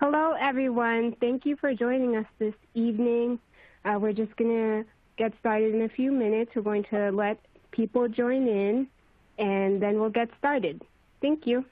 Hello, everyone. Thank you for joining us this evening. We're just going to get started in a few minutes. We're going to let people join in, and then we'll get started. Thank you.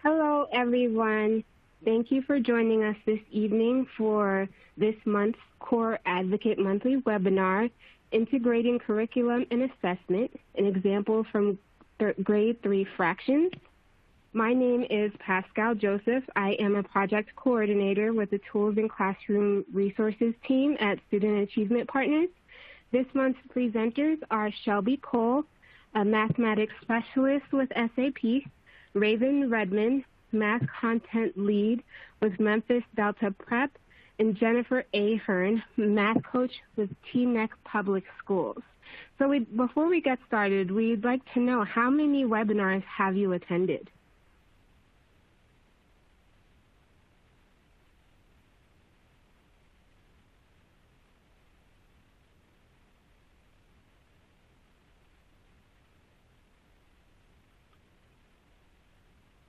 Hello, everyone. Thank you for joining us this evening for this month's Core Advocate Monthly webinar, Integrating Curriculum and Assessment, an example from Grade 3 Fractions. My name is Pascal Joseph. I am a project coordinator with the Tools and Classroom Resources team at Student Achievement Partners. This month's presenters are Shelby Cole, a mathematics specialist with SAP, Raven Redmond, math content lead with Memphis Delta Prep, and Jennifer Ahern, math coach with Teaneck Public Schools. So before we get started, we'd like to know, how many webinars have you attended?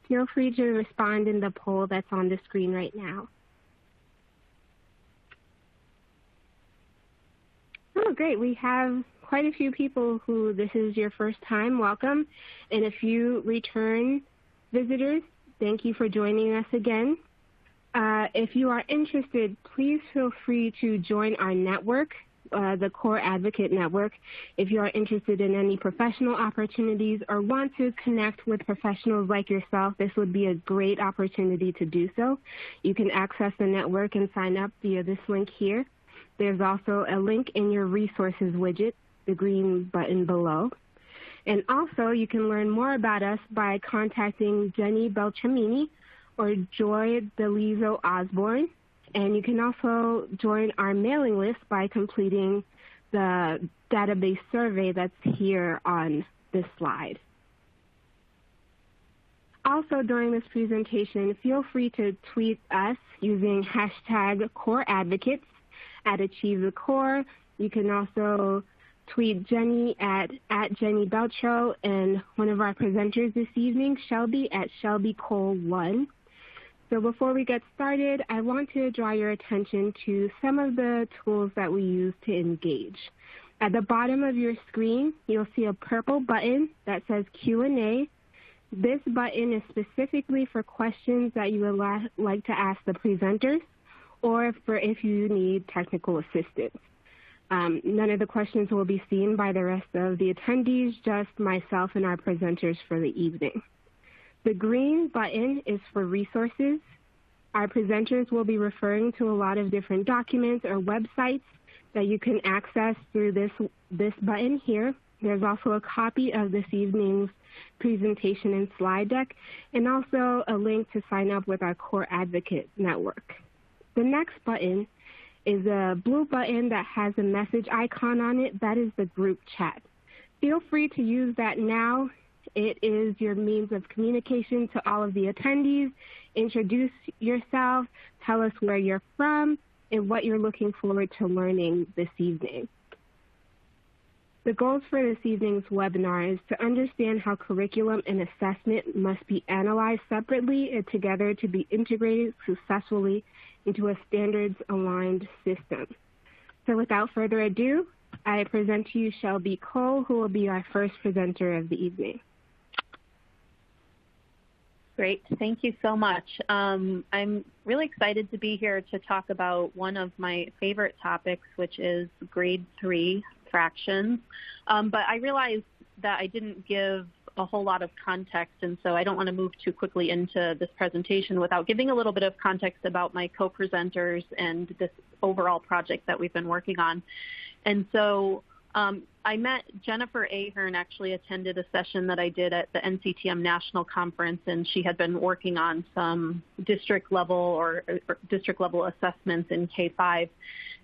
Feel free to respond in the poll that's on the screen right now. Oh, great. We have quite a few people who this is your first time. Welcome. And a few return visitors, thank you for joining us again. If you are interested, please feel free to join our network, the Core Advocate Network. If you are interested in any professional opportunities or want to connect with professionals like yourself, this would be a great opportunity to do so. You can access the network and sign up via this link here. There's also a link in your resources widget, the green button below. And also, you can learn more about us by contacting Jenny Beltramini or Joy Delizo Osborne. And you can also join our mailing list by completing the database survey that's here on this slide. Also, during this presentation, feel free to tweet us using hashtag CoreAdvocates at Achieve the Core. You can also tweet Jenny at Jenny Beltro, and one of our presenters this evening, Shelby, at ShelbyCole1. So before we get started, I want to draw your attention to some of the tools that we use to engage. At the bottom of your screen, you'll see a purple button that says Q&A. This button is specifically for questions that you would like to ask the presenters, or if you need technical assistance. None of the questions will be seen by the rest of the attendees, just myself and our presenters for the evening. The green button is for resources. Our presenters will be referring to a lot of different documents or websites that you can access through this button here. There's also a copy of this evening's presentation and slide deck, and also a link to sign up with our Core Advocate Network. The next button is a blue button that has a message icon on it. That is the group chat. Feel free to use that now. It is your means of communication to all of the attendees. Introduce yourself, tell us where you're from, and what you're looking forward to learning this evening. The goals for this evening's webinar is to understand how curriculum and assessment must be analyzed separately and together to be integrated successfully into a standards-aligned system. So without further ado, I present to you Shelby Cole, who will be our first presenter of the evening. Great. Thank you so much. I'm really excited to be here to talk about one of my favorite topics, which is grade 3 fractions. But I realized that I didn't give a whole lot of context, and so I don't want to move too quickly into this presentation without giving a little bit of context about my co-presenters and this overall project that we've been working on. And so I met Jennifer Ahern, actually attended a session that I did at the NCTM National Conference, and she had been working on some district level assessments in K-5.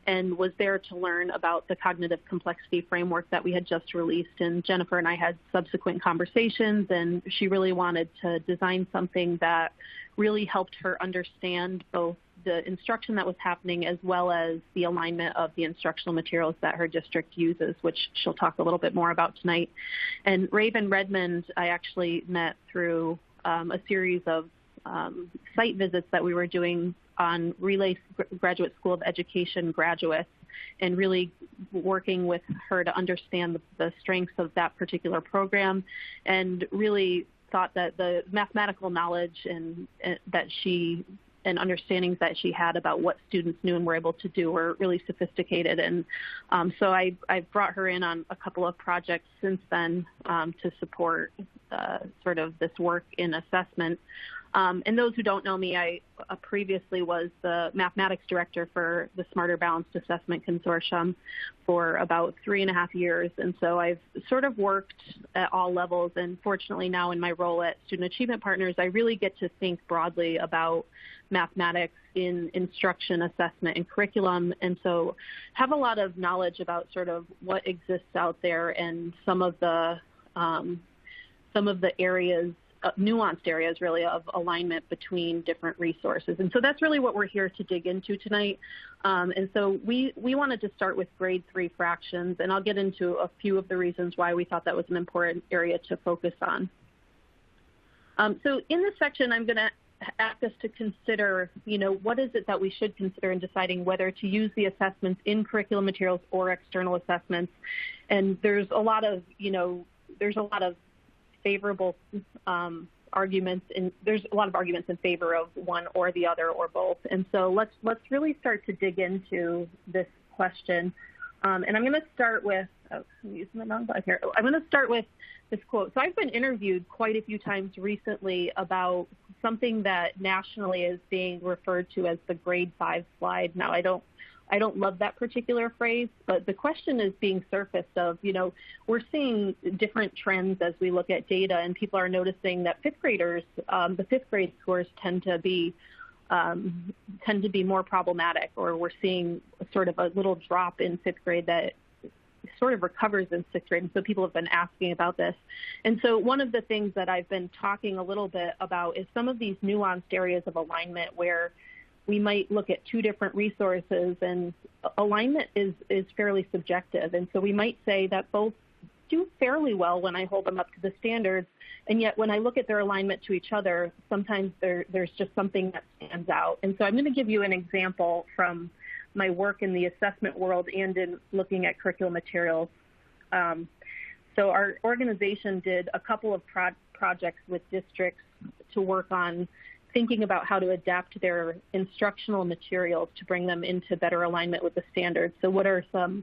and was there to learn about the cognitive complexity framework that we had just released. And Jennifer and I had subsequent conversations, and she really wanted to design something that really helped her understand both the instruction that was happening as well as the alignment of the instructional materials that her district uses, which she'll talk a little bit more about tonight. And Raven Redmond, I actually met through a series of site visits that we were doing on Relay Graduate School of Education graduates, and really working with her to understand the strengths of that particular program, and really thought that the mathematical knowledge and understandings that she had about what students knew and were able to do were really sophisticated. And so I've brought her in on a couple of projects since then to support sort of this work in assessment. And those who don't know me, I previously was the mathematics director for the Smarter Balanced Assessment Consortium for about 3.5 years. And so I've sort of worked at all levels. And fortunately now in my role at Student Achievement Partners, I really get to think broadly about mathematics in instruction, assessment, and curriculum. And so have a lot of knowledge about sort of what exists out there and some of the areas, nuanced areas really of alignment between different resources. And so that's really what we're here to dig into tonight. And so we wanted to start with grade 3 fractions, and I'll get into a few of the reasons why we thought that was an important area to focus on. So in this section, I'm going to ask us to consider, what is it that we should consider in deciding whether to use the assessments in curriculum materials or external assessments. And there's a lot of, favorable arguments, and there's a lot of arguments in favor of one or the other or both. And so let's really start to dig into this question. And I'm going to start with, I'm using the wrong button here. I'm going to start with this quote. So I've been interviewed quite a few times recently about something that nationally is being referred to as the grade 5 slide. Now, I don't love that particular phrase, but the question is being surfaced of, we're seeing different trends as we look at data, and people are noticing that fifth graders, the fifth grade scores tend to be more problematic, or we're seeing sort of a little drop in fifth grade that sort of recovers in sixth grade. And so people have been asking about this. And so one of the things that I've been talking a little bit about is some of these nuanced areas of alignment where we might look at two different resources, and alignment is fairly subjective. And so we might say that both do fairly well when I hold them up to the standards, and yet when I look at their alignment to each other, sometimes there's just something that stands out. And so I'm going to give you an example from my work in the assessment world and in looking at curriculum materials. So our organization did a couple of projects with districts to work on thinking about how to adapt their instructional materials to bring them into better alignment with the standards. So what are some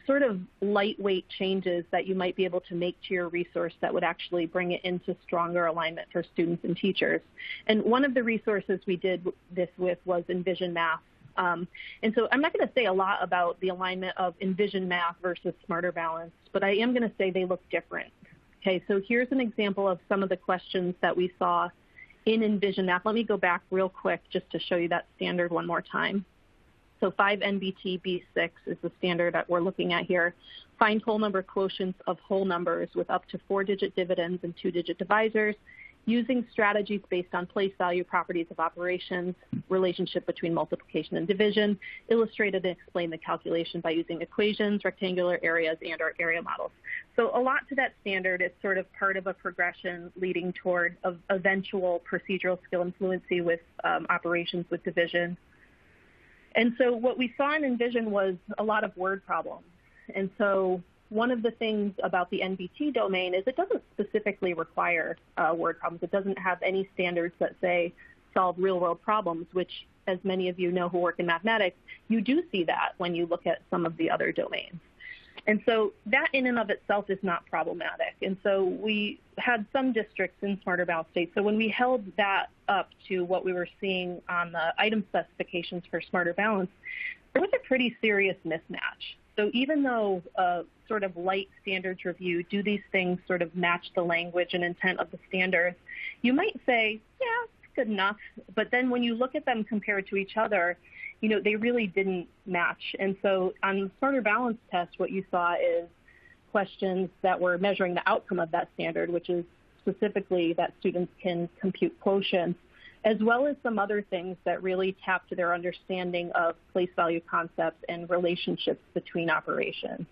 sort of lightweight changes that you might be able to make to your resource that would actually bring it into stronger alignment for students and teachers? And one of the resources we did this with was Envision Math. And so I'm not going to say a lot about the alignment of Envision Math versus Smarter Balanced, but I am going to say they look different. Okay, so here's an example of some of the questions that we saw in Envision Math. Let me go back real quick just to show you that standard one more time. So 5 NBT B6 is the standard that we're looking at here. Find whole number quotients of whole numbers with up to 4-digit dividends and 2-digit divisors, using strategies based on place value properties of operations, relationship between multiplication and division, illustrated and explain the calculation by using equations, rectangular areas, and our area models. So a lot to that standard. It's sort of part of a progression leading toward eventual procedural skill and fluency with operations with division. And so what we saw in Envision was a lot of word problems. And so one of the things about the NBT domain is it doesn't specifically require word problems. It doesn't have any standards that say solve real-world problems, which, as many of you know who work in mathematics, you do see that when you look at some of the other domains. And so that in and of itself is not problematic. And so we had some districts in Smarter Balanced States. So when we held that up to what we were seeing on the item specifications for Smarter Balanced, there was a pretty serious mismatch. So even though sort of light standards review, do these things sort of match the language and intent of the standards, you might say, yeah, it's good enough. But then when you look at them compared to each other, they really didn't match. And so on the Smarter Balance test, what you saw is questions that were measuring the outcome of that standard, which is specifically that students can compute quotients, as well as some other things that really tap to their understanding of place value concepts and relationships between operations.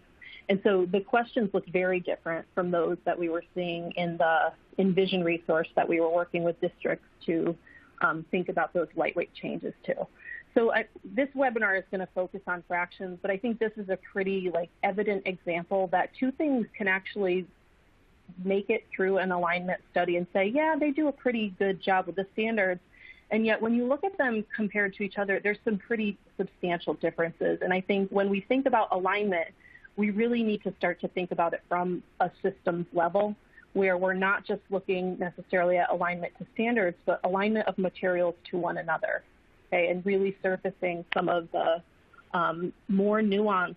And so the questions looked very different from those that we were seeing in the Envision resource that we were working with districts to think about those lightweight changes too. So this webinar is going to focus on fractions, but I think this is a pretty evident example that two things can actually make it through an alignment study and say, yeah, they do a pretty good job with the standards. And yet when you look at them compared to each other, there's some pretty substantial differences. And I think when we think about alignment, we really need to start to think about it from a systems level, where we're not just looking necessarily at alignment to standards, but alignment of materials to one another, okay, and really surfacing some of the more nuanced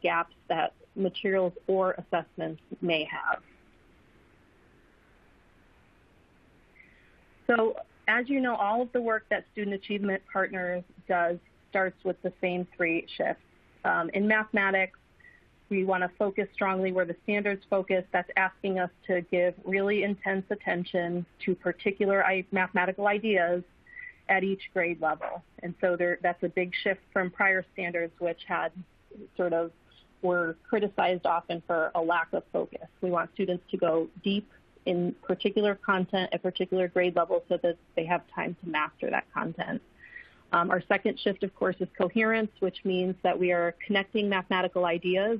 gaps that materials or assessments may have. So as you know, all of the work that Student Achievement Partners does starts with the same three shifts. In mathematics, we want to focus strongly where the standards focus. That's asking us to give really intense attention to particular mathematical ideas at each grade level. And so that's a big shift from prior standards, which had were criticized often for a lack of focus. We want students to go deep in particular content at particular grade levels so that they have time to master that content. Our second shift, of course, is coherence, which means that we are connecting mathematical ideas,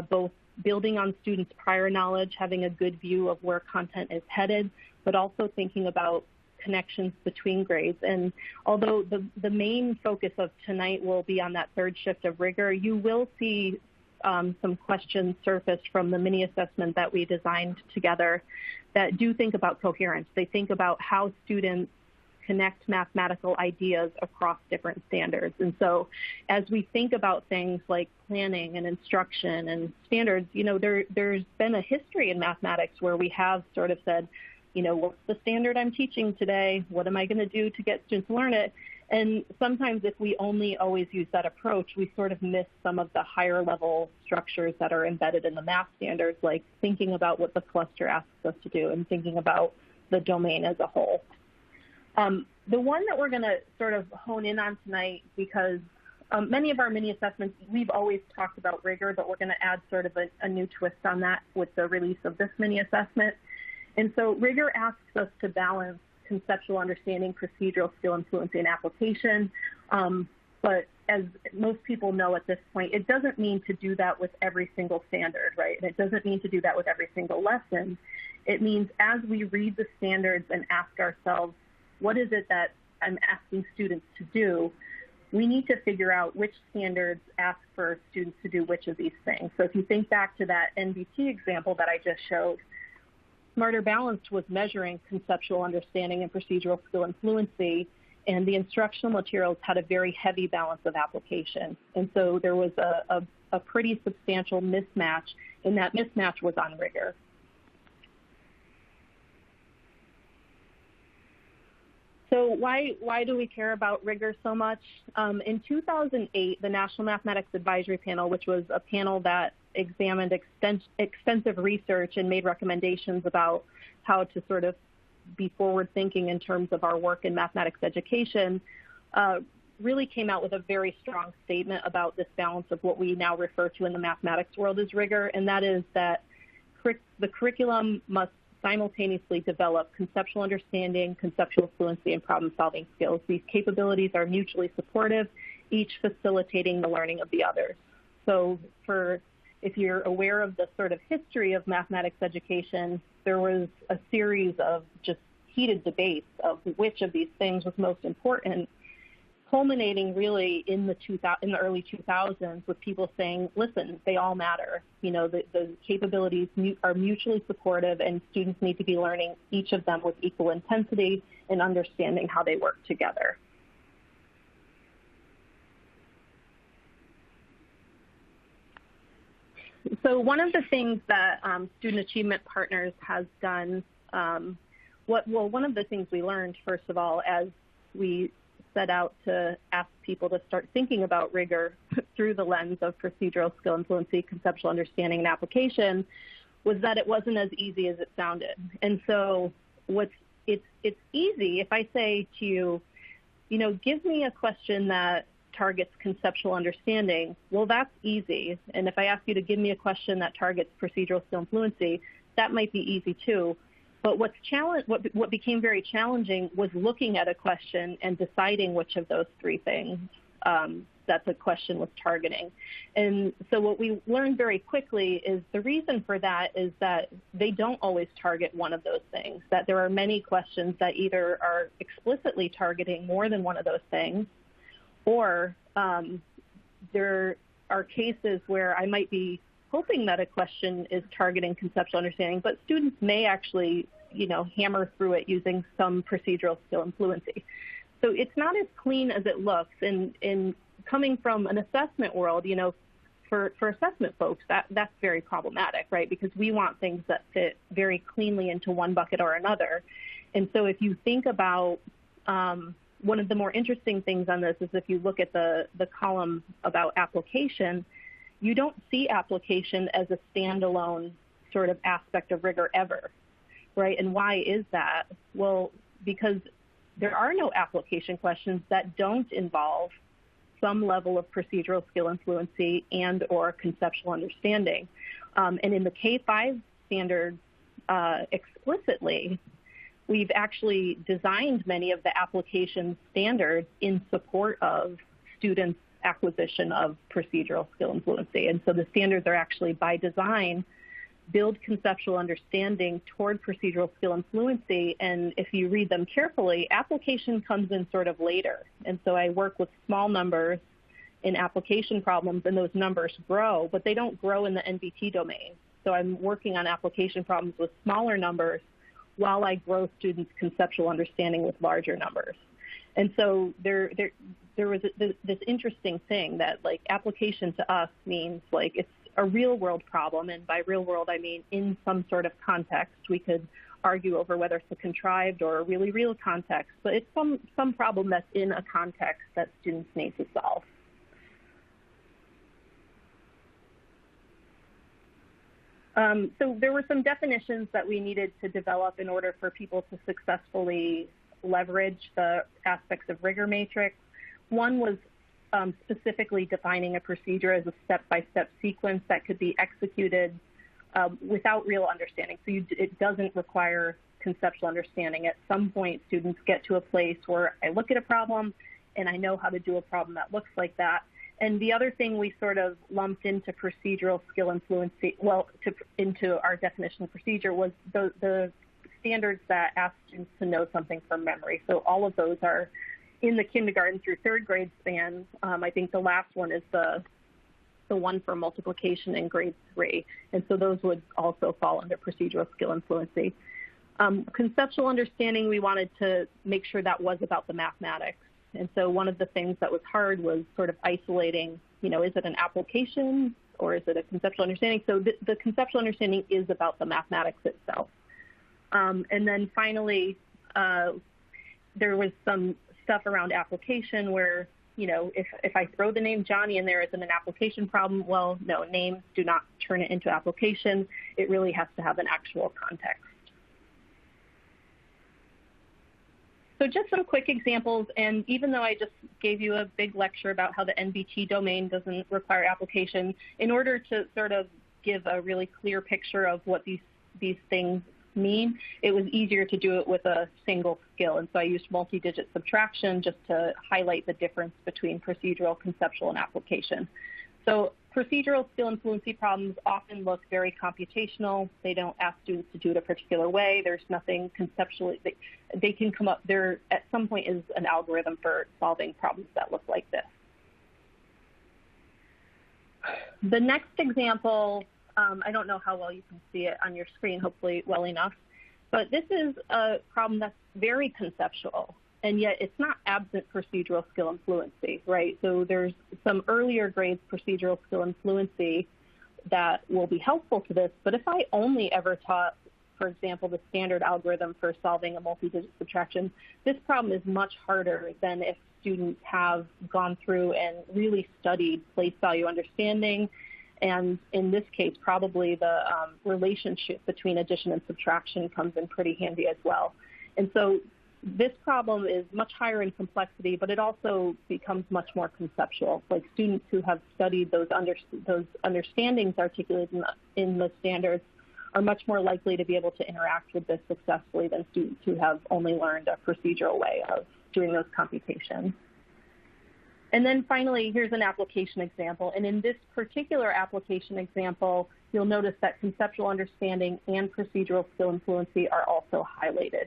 both building on students' prior knowledge, having a good view of where content is headed, but also thinking about connections between grades. And although the main focus of tonight will be on that third shift of rigor, you will see some questions surface from the mini assessment that we designed together that do think about coherence. They think about how students connect mathematical ideas across different standards. And so as we think about things like planning and instruction and standards, there's been a history in mathematics where we have sort of said, what's the standard I'm teaching today? What am I going to do to get students to learn it? And sometimes if we only always use that approach, we sort of miss some of the higher level structures that are embedded in the math standards, like thinking about what the cluster asks us to do and thinking about the domain as a whole. The one that we're going to sort of hone in on tonight, because many of our mini assessments, we've always talked about rigor, but we're going to add sort of a new twist on that with the release of this mini assessment. And so rigor asks us to balance conceptual understanding, procedural skill, and fluency in application. But as most people know at this point, it doesn't mean to do that with every single standard, right? And it doesn't mean to do that with every single lesson. It means as we read the standards and ask ourselves, what is it that I'm asking students to do? We need to figure out which standards ask for students to do which of these things. So if you think back to that NBT example that I just showed, Smarter Balanced was measuring conceptual understanding and procedural skill and fluency, and the instructional materials had a very heavy balance of application. And so there was a pretty substantial mismatch, and that mismatch was on rigor. So why do we care about rigor so much? In 2008, the National Mathematics Advisory Panel, which was a panel that examined extensive research and made recommendations about how to sort of be forward-thinking in terms of our work in mathematics education, really came out with a very strong statement about this balance of what we now refer to in the mathematics world as rigor, and that is that the curriculum must simultaneously develop conceptual understanding, conceptual fluency, and problem-solving skills. These capabilities are mutually supportive, each facilitating the learning of the others. So if you're aware of the sort of history of mathematics education, there was a series of just heated debates of which of these things was most important, culminating really in the early 2000s with people saying, listen, they all matter. The capabilities are mutually supportive, and students need to be learning each of them with equal intensity and understanding how they work together. So one of the things that Student Achievement Partners has done, one of the things we learned, first of all, as we set out to ask people to start thinking about rigor through the lens of procedural skill and fluency, conceptual understanding, and application was that it wasn't as easy as it sounded. And so it's easy if I say to you, give me a question that targets conceptual understanding. Well, that's easy. And if I ask you to give me a question that targets procedural skill and fluency, that might be easy too. But what became very challenging was looking at a question and deciding which of those three things that the question was targeting. And so what we learned very quickly is the reason for that is that they don't always target one of those things, that there are many questions that either are explicitly targeting more than one of those things, or there are cases where I might be hoping that a question is targeting conceptual understanding, but students may actually, hammer through it using some procedural skill and fluency. So it's not as clean as it looks. And coming from an assessment world, for assessment folks, that's very problematic, right? Because we want things that fit very cleanly into one bucket or another. And so if you think about one of the more interesting things on this is if you look at the column about application, you don't see application as a standalone sort of aspect of rigor ever, right? And why is that? Well, because there are no application questions that don't involve some level of procedural skill and fluency and or conceptual understanding. And in the K-5 standards explicitly, we've actually designed many of the application standards in support of students' acquisition of procedural skill and fluency. And so the standards are actually, by design, build conceptual understanding toward procedural skill and fluency. And if you read them carefully, application comes in sort of later. And so I work with small numbers in application problems, and those numbers grow, but they don't grow in the NBT domain. So I'm working on application problems with smaller numbers while I grow students' conceptual understanding with larger numbers. And so there was this interesting thing that, like, application to us means, like, it's a real-world problem, and by real world I mean in some sort of context. We could argue over whether it's a contrived or a really real context, but it's some problem that's in a context that students need to solve. So there were some definitions that we needed to develop in order for people to successfully leverage the aspects of rigor matrix. One was specifically defining a procedure as a step-by-step sequence that could be executed without real understanding. So it doesn't require conceptual understanding. At some point, students get to a place where I look at a problem and I know how to do a problem that looks like that. And the other thing we sort of lumped into procedural skill and fluency, into our definition of procedure, was the standards that ask students to know something from memory. So all of those are in the kindergarten through third grade span. I think the last one is the one for multiplication in grade 3. And so those would also fall under procedural skill and fluency. Conceptual understanding, we wanted to make sure that was about the mathematics. And so one of the things that was hard was sort of isolating, is it an application or is it a conceptual understanding? So the conceptual understanding is about the mathematics itself. And then finally, there was some stuff around application where, if I throw the name Johnny in there, is it an application problem? Well, no, names do not turn it into application. It really has to have an actual context. So just some quick examples, and even though I just gave you a big lecture about how the NBT domain doesn't require application, in order to sort of give a really clear picture of what these things mean, it was easier to do it with a single skill. And so I used multi-digit subtraction just to highlight the difference between procedural, conceptual, and application. So procedural skill and fluency problems often look very computational. They don't ask students to do it a particular way. There's nothing conceptually. They can come up, there at some point is an algorithm for solving problems that look like this. The next example, I don't know how well you can see it on your screen, hopefully well enough, but this is a problem that's very conceptual, and yet it's not absent procedural skill and fluency, right? So there's some earlier grades procedural skill and fluency that will be helpful to this, but if I only ever taught for example, the standard algorithm for solving a multi-digit subtraction, this problem is much harder than if students have gone through and really studied place value understanding. And in this case, probably the relationship between addition and subtraction comes in pretty handy as well. And so this problem is much higher in complexity, but it also becomes much more conceptual. Like students who have studied those understandings articulated in the standards are much more likely to be able to interact with this successfully than students who have only learned a procedural way of doing those computations. And then finally, here's an application example. And in this particular application example, you'll notice that conceptual understanding and procedural skill and fluency are also highlighted.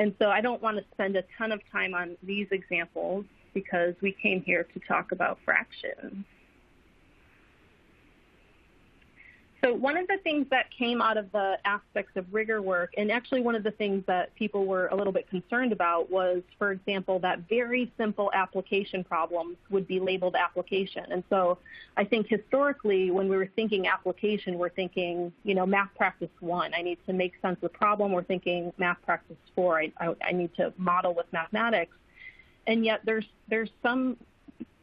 And so I don't want to spend a ton of time on these examples because we came here to talk about fractions. So one of the things that came out of the aspects of rigor work, and actually one of the things that people were a little bit concerned about was, for example, that very simple application problems would be labeled application. And so I think historically when we were thinking application, we're thinking, you know, math practice 1, I need to make sense of the problem. We're thinking math practice 4, I need to model with mathematics. And yet there's some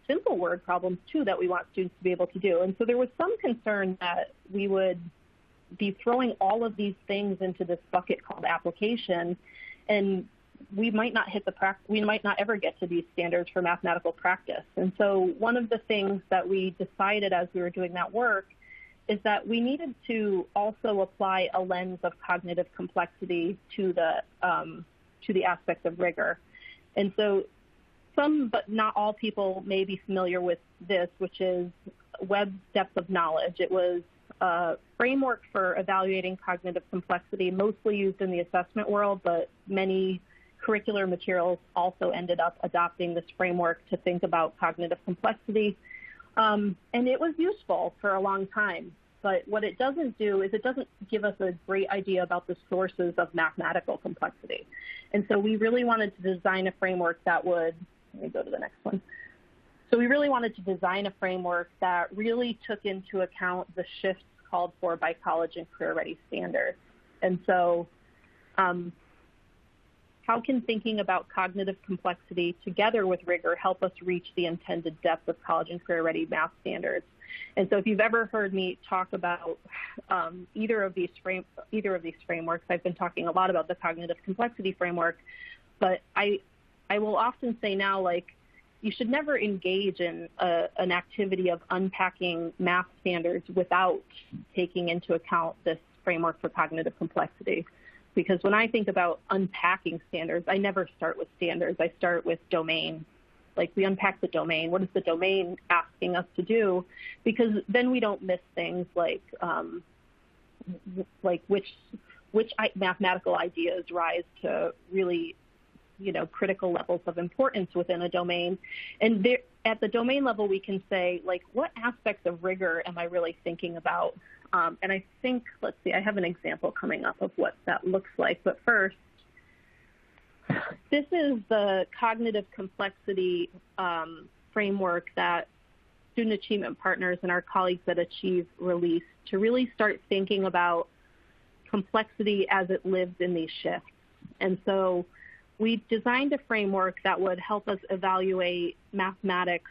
simple word problems, too, that we want students to be able to do. And so there was some concern that we would be throwing all of these things into this bucket called application, and we might not we might not ever get to these standards for mathematical practice. And so one of the things that we decided as we were doing that work is that we needed to also apply a lens of cognitive complexity to the aspects of rigor. And so some, but not all people may be familiar with this, which is Webb's depth of knowledge. It was a framework for evaluating cognitive complexity, mostly used in the assessment world, but many curricular materials also ended up adopting this framework to think about cognitive complexity. And it was useful for a long time. But what it doesn't do is it doesn't give us a great idea about the sources of mathematical complexity. And so we really wanted to design a framework that would, let me go to the next one. So we really wanted to design a framework that really took into account the shifts called for by college and career-ready standards. And so how can thinking about cognitive complexity together with rigor help us reach the intended depth of college and career-ready math standards? And so if you've ever heard me talk about either of these frameworks, I've been talking a lot about the cognitive complexity framework, but I will often say now, like, you should never engage in an activity of unpacking math standards without taking into account this framework for cognitive complexity. Because when I think about unpacking standards, I never start with standards. I start with domain. Like, we unpack the domain. What is the domain asking us to do? Because then we don't miss things like which mathematical ideas rise to really, you know, critical levels of importance within a domain. And there, at the domain level, we can say, like, what aspects of rigor am I really thinking about? And I think, let's see, I have an example coming up of what that looks like. But first, this is the cognitive complexity framework that Student Achievement Partners and our colleagues at Achieve released to really start thinking about complexity as it lives in these shifts. And so we designed a framework that would help us evaluate mathematics.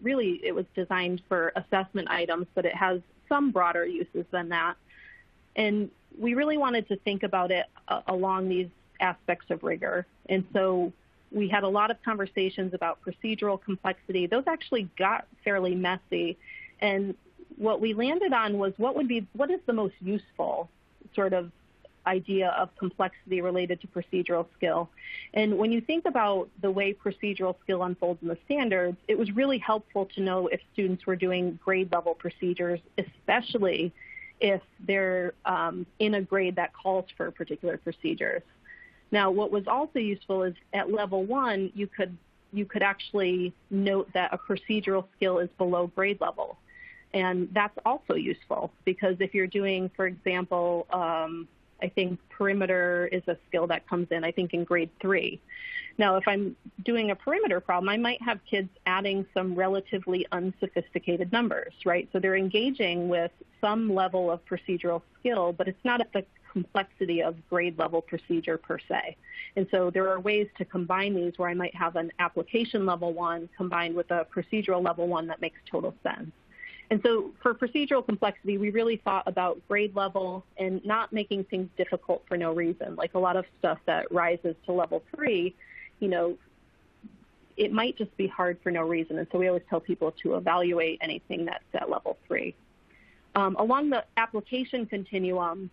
Really, it was designed for assessment items, but it has some broader uses than that. And we really wanted to think about it along these aspects of rigor. And so we had a lot of conversations about procedural complexity. Those actually got fairly messy. And what we landed on was what is the most useful sort of idea of complexity related to procedural skill. And when you think about the way procedural skill unfolds in the standards, it was really helpful to know if students were doing grade level procedures, especially if they're in a grade that calls for particular procedures. Now, what was also useful is at level 1, you could actually note that a procedural skill is below grade level. And that's also useful because if you're doing, for example, I think perimeter is a skill that comes in, I think, in grade 3. Now, if I'm doing a perimeter problem, I might have kids adding some relatively unsophisticated numbers, right? So they're engaging with some level of procedural skill, but it's not at the complexity of grade level procedure per se. And so there are ways to combine these where I might have an application level 1 combined with a procedural level 1 that makes total sense. And so for procedural complexity, we really thought about grade level and not making things difficult for no reason. Like a lot of stuff that rises to level 3, you know, it might just be hard for no reason. And so we always tell people to evaluate anything that's at level 3. Along the application continuum,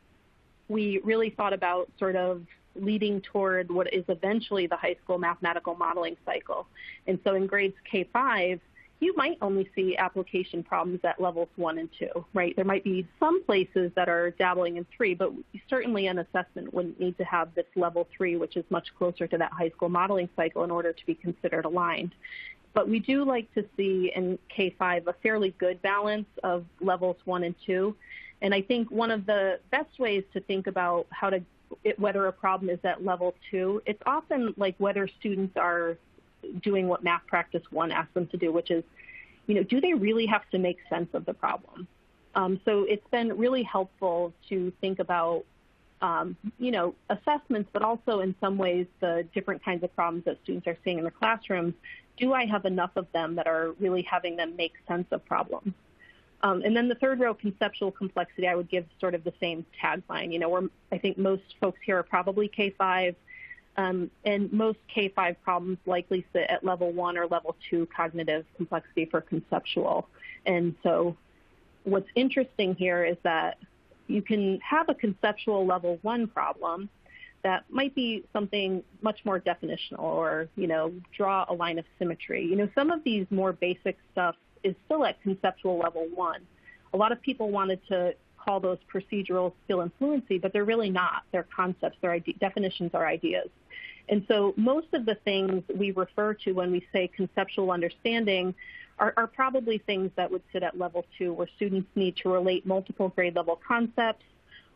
we really thought about sort of leading toward what is eventually the high school mathematical modeling cycle. And so in grades K-5, you might only see application problems at levels 1 and 2, right? There might be some places that are dabbling in 3, but certainly an assessment wouldn't need to have this level 3, which is much closer to that high school modeling cycle in order to be considered aligned. But we do like to see in K-5 a fairly good balance of levels 1 and 2. And I think one of the best ways to think about whether a problem is at level 2, it's often like whether students are doing what Math Practice 1 asks them to do, which is, you know, do they really have to make sense of the problem? So it's been really helpful to think about, you know, assessments, but also in some ways the different kinds of problems that students are seeing in the classrooms. Do I have enough of them that are really having them make sense of problems? And then the third row, conceptual complexity, I would give sort of the same tagline. You know, I think most folks here are probably K-5, and most K-5 problems likely sit at level 1 or level 2 cognitive complexity for conceptual. And so what's interesting here is that you can have a conceptual level 1 problem that might be something much more definitional or, you know, draw a line of symmetry. You know, some of these more basic stuff is still at conceptual level 1. A lot of people wanted to call those procedural skill and fluency, but they're really not. They're concepts, they're definitions, are ideas. And so most of the things we refer to when we say conceptual understanding are probably things that would sit at level 2, where students need to relate multiple grade level concepts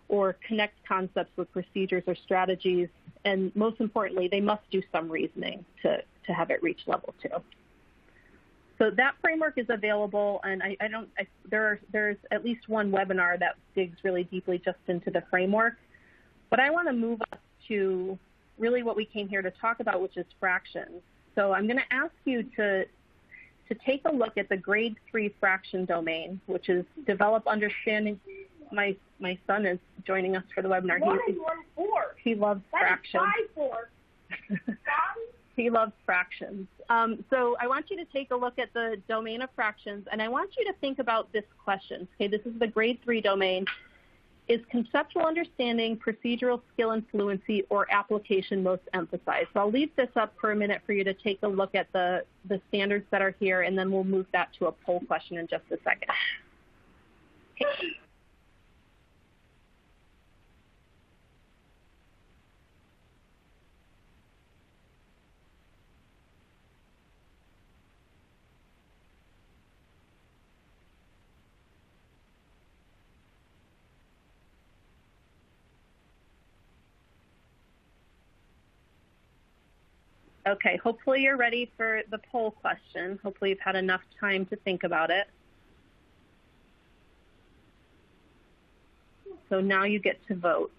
or connect concepts with procedures or strategies. And most importantly, they must do some reasoning to have it reach level 2. So that framework is available, and there's at least one webinar that digs really deeply just into the framework. But I want to move us to really what we came here to talk about, which is fractions. So I'm going to ask you to take a look at the grade 3 fraction domain, which is develop understanding. My son is joining us for the webinar. He loves fractions. He loves fractions. So I want you to take a look at the domain of fractions, and I want you to think about this question. Okay, this is the grade 3 domain. Is conceptual understanding, procedural skill and fluency, or application most emphasized? So I'll leave this up for a minute for you to take a look at the standards that are here, and then we'll move that to a poll question in just a second. Okay. Okay, hopefully you're ready for the poll question. Hopefully you've had enough time to think about it. So now you get to vote.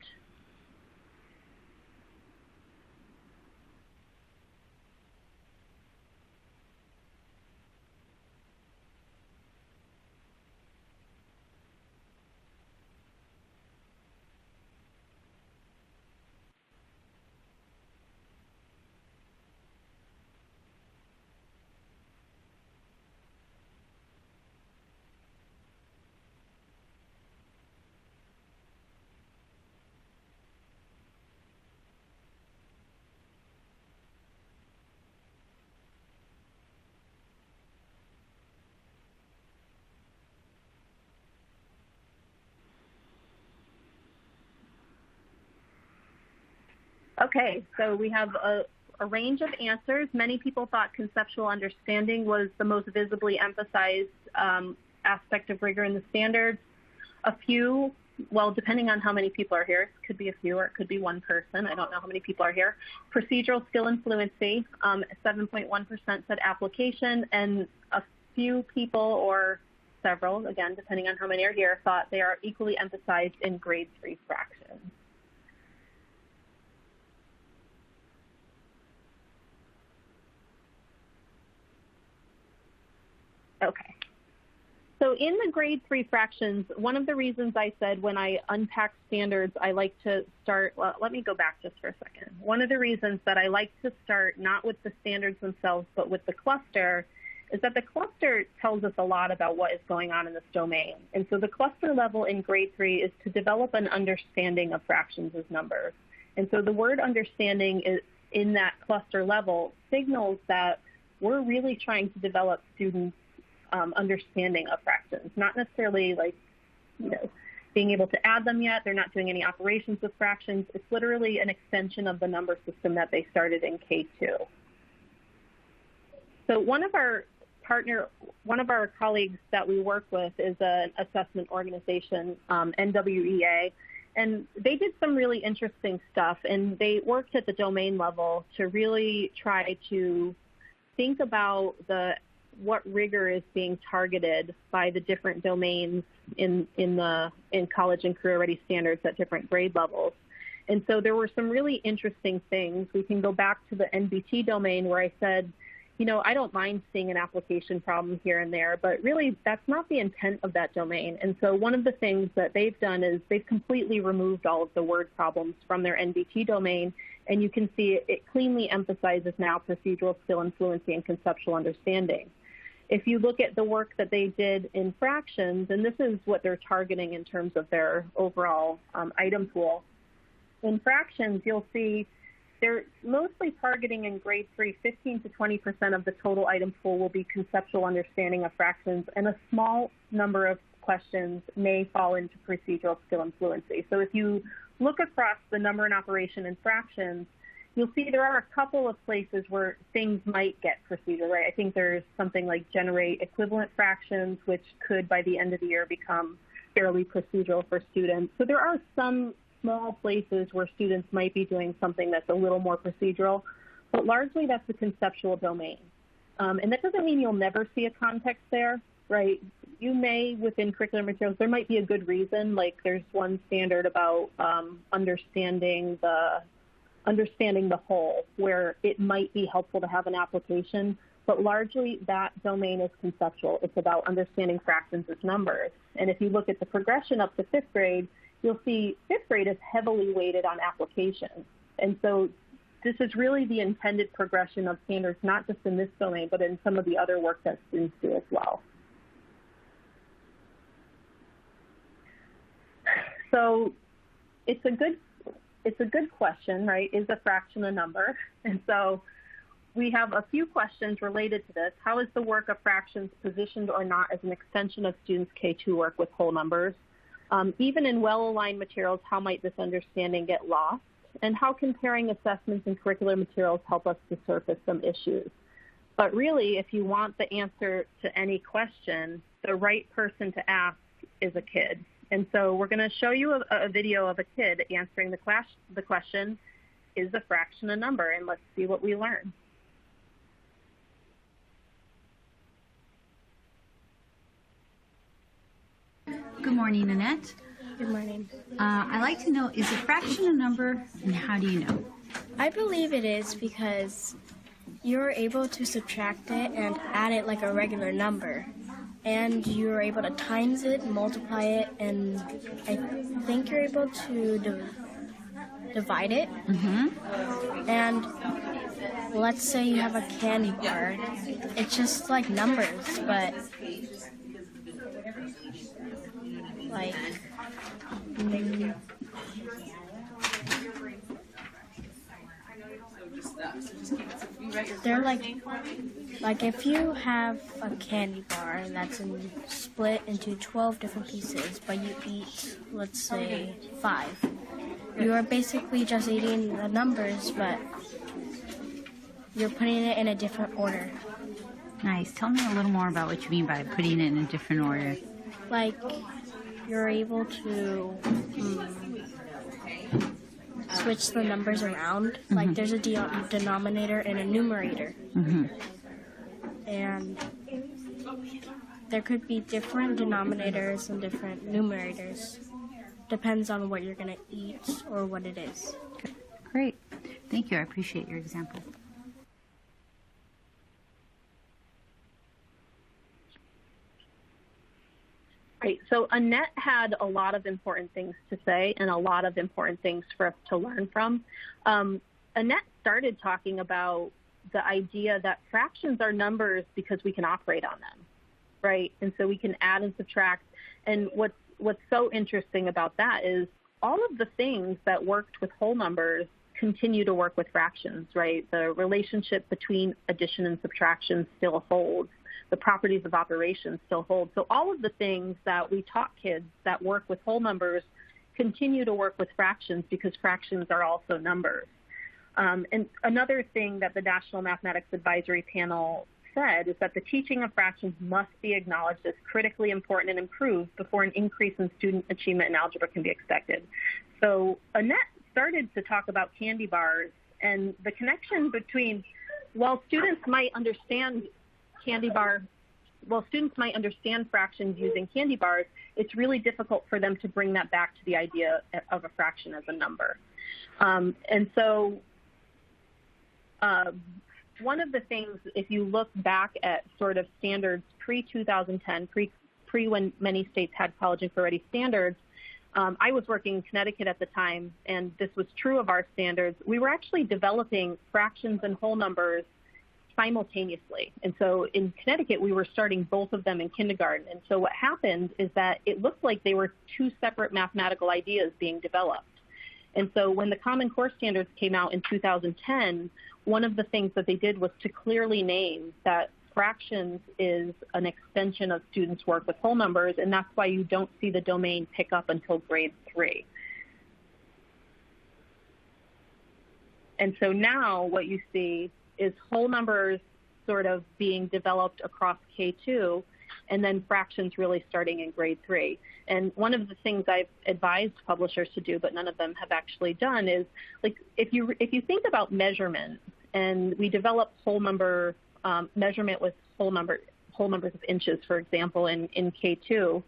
Okay, so we have a range of answers. Many people thought conceptual understanding was the most visibly emphasized aspect of rigor in the standards. A few well, depending on how many people are here, it could be a few or it could be one person. I don't know how many people are here. Procedural skill and fluency, 7.1% said application, and a few people or several, again, depending on how many are here, thought they are equally emphasized in grade 3 fractions. Okay. So in the grade 3 fractions, one of the reasons I said when I unpack standards, I like to start, well, let me go back just for a second. One of the reasons that I like to start not with the standards themselves, but with the cluster, is that the cluster tells us a lot about what is going on in this domain. And so the cluster level in grade 3 is to develop an understanding of fractions as numbers. And so the word understanding is in that cluster level signals that we're really trying to develop students' understanding of fractions, not necessarily like, being able to add them yet. They're not doing any operations with fractions. It's literally an extension of the number system that they started in K2. So one of our colleagues that we work with is an assessment organization, NWEA, and they did some really interesting stuff, and they worked at the domain level to really try to think about what rigor is being targeted by the different domains in college and career ready standards at different grade levels. And so there were some really interesting things. We can go back to the NBT domain where I said, I don't mind seeing an application problem here and there, but really that's not the intent of that domain. And so one of the things that they've done is they've completely removed all of the word problems from their NBT domain, and you can see it cleanly emphasizes now procedural skill and fluency and conceptual understanding. If you look at the work that they did in fractions, and this is what they're targeting in terms of their overall item pool, in fractions you'll see they're mostly targeting in grade 3, 15 to 20% of the total item pool will be conceptual understanding of fractions, and a small number of questions may fall into procedural skill and fluency. So if you look across the number and operation in fractions, you'll see there are a couple of places where things might get procedural, right? I think there's something like generate equivalent fractions, which could, by the end of the year, become fairly procedural for students. So there are some small places where students might be doing something that's a little more procedural, but largely that's the conceptual domain. And that doesn't mean you'll never see a context there, right? You may, within curricular materials, there might be a good reason, like there's one standard about understanding the whole, where it might be helpful to have an application, but largely that domain is conceptual. It's about understanding fractions as numbers. And if you look at the progression up to 5th grade, you'll see 5th grade is heavily weighted on applications. And so this is really the intended progression of standards, not just in this domain, but in some of the other work that students do as well. So it's a good question, right? Is a fraction a number? And so we have a few questions related to this. How is the work of fractions positioned or not as an extension of students' K2 work with whole numbers? Even in well-aligned materials, how might this understanding get lost? And how can pairing assessments and curricular materials help us to surface some issues? But really, if you want the answer to any question, the right person to ask is a kid. And so we're going to show you a video of a kid answering the question, is a fraction a number? And let's see what we learn. Good morning, Annette. Good morning. I'd like to know, is a fraction a number, and how do you know? I believe it is because you're able to subtract it and add it like a regular number. And you're able to times it, multiply it, and I think you're able to divide it. Mm-hmm. And let's say you have a candy bar. It's just like numbers, but like they're like if you have a candy bar that's split into 12 different pieces, but you eat, let's say, 5. You are basically just eating the numbers, but you're putting it in a different order. Nice. Tell me a little more about what you mean by putting it in a different order. Like, you're able to switch the numbers around. Like there's a denominator and a numerator. And there could be different denominators and different numerators. Depends on what you're going to eat or what it is. Great. Thank you. I appreciate your example. Great. So Annette had a lot of important things to say and a lot of important things for us to learn from. Annette started talking about the idea that fractions are numbers because we can operate on them, right? And so we can add and subtract. And what's so interesting about that is all of the things that worked with whole numbers continue to work with fractions, right? The relationship between addition and subtraction still holds. The properties of operations still hold. So all of the things that we taught kids that work with whole numbers continue to work with fractions because fractions are also numbers. And another thing that the National Mathematics Advisory Panel said is that the teaching of fractions must be acknowledged as critically important and improved before an increase in student achievement in algebra can be expected. So Annette started to talk about candy bars and the connection between, while students might understand fractions using candy bars, it's really difficult for them to bring that back to the idea of a fraction as a number. And so one of the things, if you look back at sort of standards pre-2010, pre when many states had college info-ready standards, I was working in Connecticut at the time, and this was true of our standards. We were actually developing fractions and whole numbers simultaneously. And so in Connecticut, we were starting both of them in kindergarten. And so what happened is that it looked like they were two separate mathematical ideas being developed. And so when the Common Core standards came out in 2010, one of the things that they did was to clearly name that fractions is an extension of students' work with whole numbers, and that's why you don't see the domain pick up until grade 3. And so now what you see is whole numbers sort of being developed across K2, and then fractions really starting in grade 3. And one of the things I've advised publishers to do, but none of them have actually done, is like if you think about measurement, and we develop whole number measurement with whole numbers of inches, for example, in K2.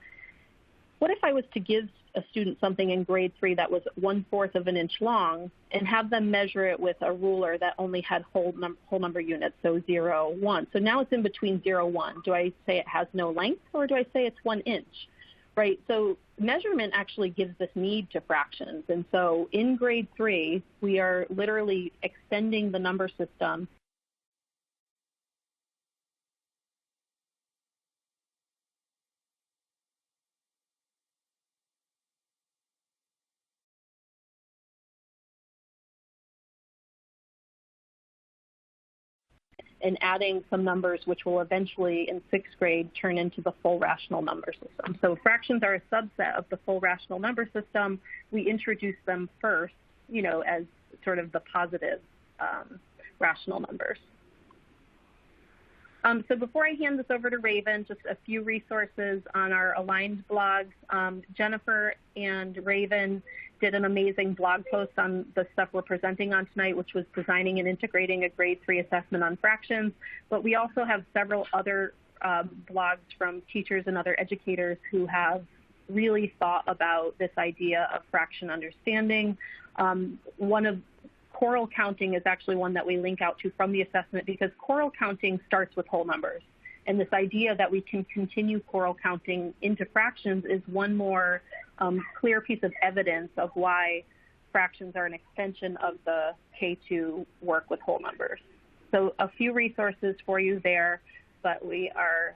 What if I was to give a student something in grade 3 that was 1/4 of an inch long and have them measure it with a ruler that only had whole number units, so 0, 1. So now it's in between 0, 1. Do I say it has no length, or do I say it's 1 inch? Right, so measurement actually gives this need to fractions. And so in grade 3, we are literally extending the number system and adding some numbers which will eventually in 6th grade turn into the full rational number system. So fractions are a subset of the full rational number system. We introduce them first, as sort of the positive rational numbers. So before I hand this over to Raven, just a few resources on our Aligned blogs. Jennifer and Raven did an amazing blog post on the stuff we're presenting on tonight, which was designing and integrating a grade 3 assessment on fractions. But we also have several other blogs from teachers and other educators who have really thought about this idea of fraction understanding. One of choral counting is actually one that we link out to from the assessment, because choral counting starts with whole numbers. And this idea that we can continue choral counting into fractions is one more clear piece of evidence of why fractions are an extension of the K2 work with whole numbers. So a few resources for you there, but we are,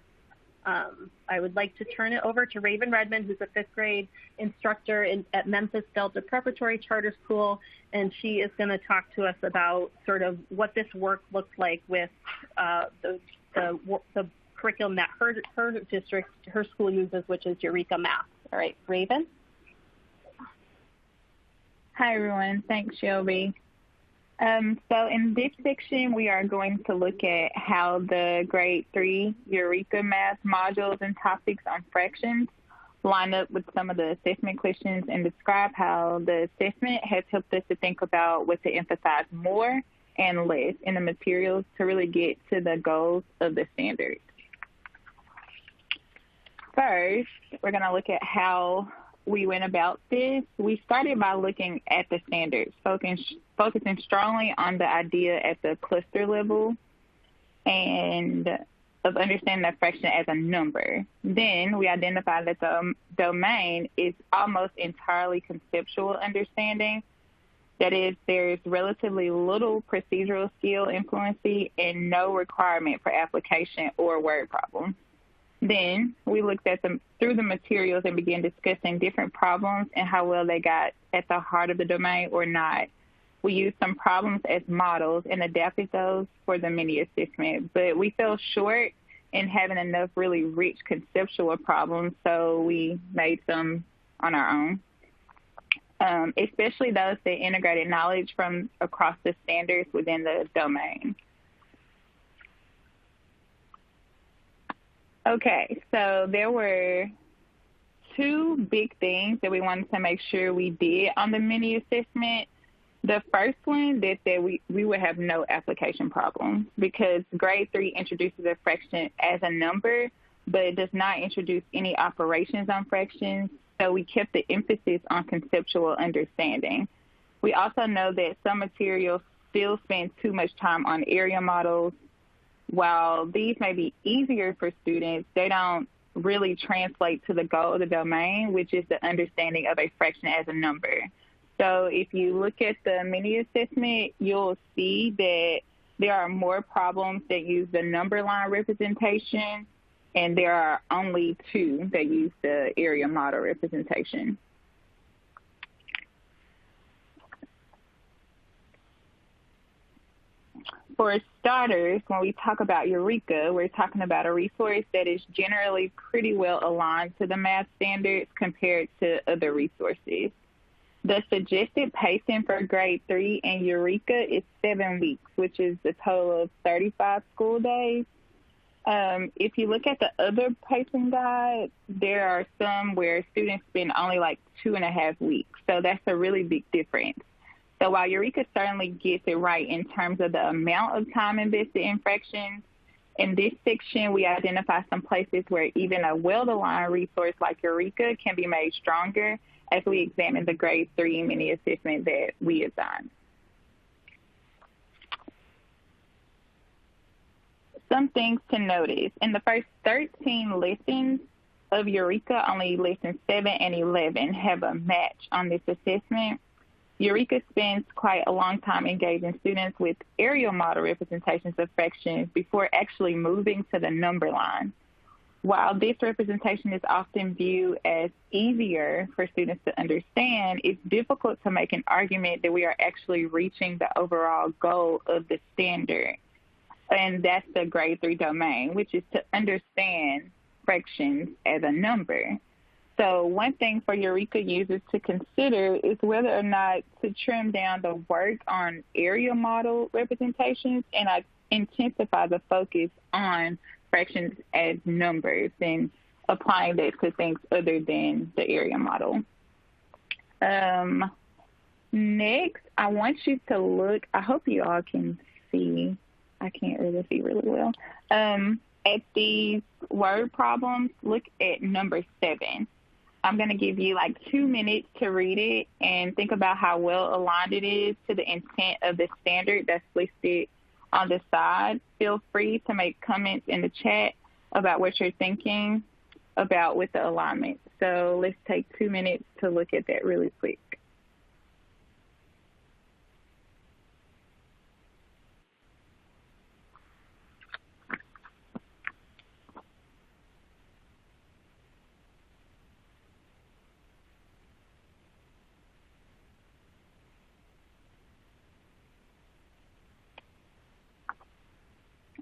I would like to turn it over to Raven Redmond, who's a 5th grade instructor at Memphis Delta Preparatory Charter School, and she is going to talk to us about sort of what this work looks like with the curriculum that her district, her school uses, which is Eureka Math. All right, Raven. Hi, everyone. Thanks, Shelby. So in this section, we are going to look at how the grade 3 Eureka Math modules and topics on fractions line up with some of the assessment questions and describe how the assessment has helped us to think about what to emphasize more and less in the materials to really get to the goals of the standard. First, we're going to look at how we went about this. We started by looking at the standards, focusing strongly on the idea at the cluster level and of understanding the fraction as a number. Then we identified that the domain is almost entirely conceptual understanding. That is, there is relatively little procedural skill influency and no requirement for application or word problems. Then we looked at them through the materials and began discussing different problems and how well they got at the heart of the domain or not. We used some problems as models and adapted those for the mini assessment, but we fell short in having enough really rich conceptual problems, so we made some on our own, especially those that integrated knowledge from across the standards within the domain. Okay, so there were two big things that we wanted to make sure we did on the mini assessment. The first one, that we would have no application problem because grade 3 introduces a fraction as a number, but it does not introduce any operations on fractions, so we kept the emphasis on conceptual understanding. We also know that some materials still spend too much time on area models. While these may be easier for students, they don't really translate to the goal of the domain, which is the understanding of a fraction as a number. So if you look at the mini assessment, you'll see that there are more problems that use the number line representation, and there are only 2 that use the area model representation. For starters, when we talk about Eureka, we're talking about a resource that is generally pretty well aligned to the math standards compared to other resources. The suggested pacing for grade 3 in Eureka is 7 weeks, which is a total of 35 school days. If you look at the other pacing guides, there are some where students spend only like 2.5 weeks. So that's a really big difference. So while Eureka certainly gets it right in terms of the amount of time invested in fractions, in this section we identify some places where even a well-aligned resource like Eureka can be made stronger as we examine the grade 3 mini assessment that we assigned. Some things to notice. In the first 13 lessons of Eureka, only lessons 7 and 11 have a match on this assessment. Eureka spends quite a long time engaging students with area model representations of fractions before actually moving to the number line. While this representation is often viewed as easier for students to understand, it's difficult to make an argument that we are actually reaching the overall goal of the standard. And that's the grade 3 domain, which is to understand fractions as a number. So one thing for Eureka users to consider is whether or not to trim down the work on area model representations and intensify the focus on fractions as numbers and applying that to things other than the area model. Next, I want you to look, I hope you all can see, I can't really see really well, at these word problems. Look at number 7. I'm going to give you like 2 minutes to read it and think about how well aligned it is to the intent of the standard that's listed on the side. Feel free to make comments in the chat about what you're thinking about with the alignment. So let's take 2 minutes to look at that really quick.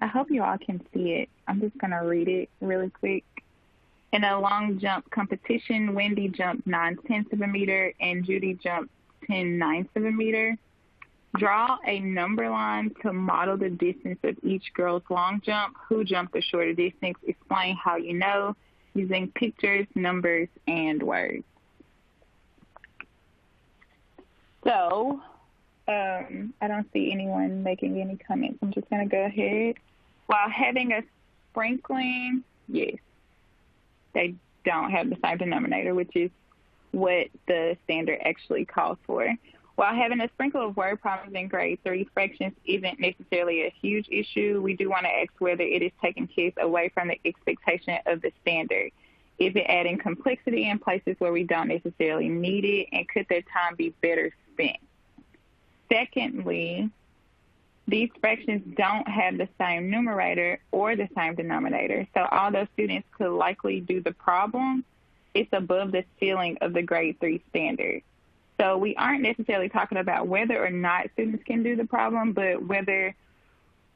I hope you all can see it. I'm just going to read it really quick. In a long jump competition, Wendy jumped 9/10 of a meter and Judy jumped 10/9 of a meter. Draw a number line to model the distance of each girl's long jump. Who jumped the shorter distance? Explain how you know. using pictures, numbers, and words. So, I don't see anyone making any comments. I'm just going to go ahead. While having a sprinkling, yes, they don't have the same denominator, which is what the standard actually calls for. While having a sprinkle of word problems in grade 3 fractions isn't necessarily a huge issue, we do want to ask whether it is taking kids away from the expectation of the standard. Is it adding complexity in places where we don't necessarily need it, and could their time be better spent? Secondly, these fractions don't have the same numerator or the same denominator. So although students could likely do the problem, it's above the ceiling of the grade 3 standard. So we aren't necessarily talking about whether or not students can do the problem, but whether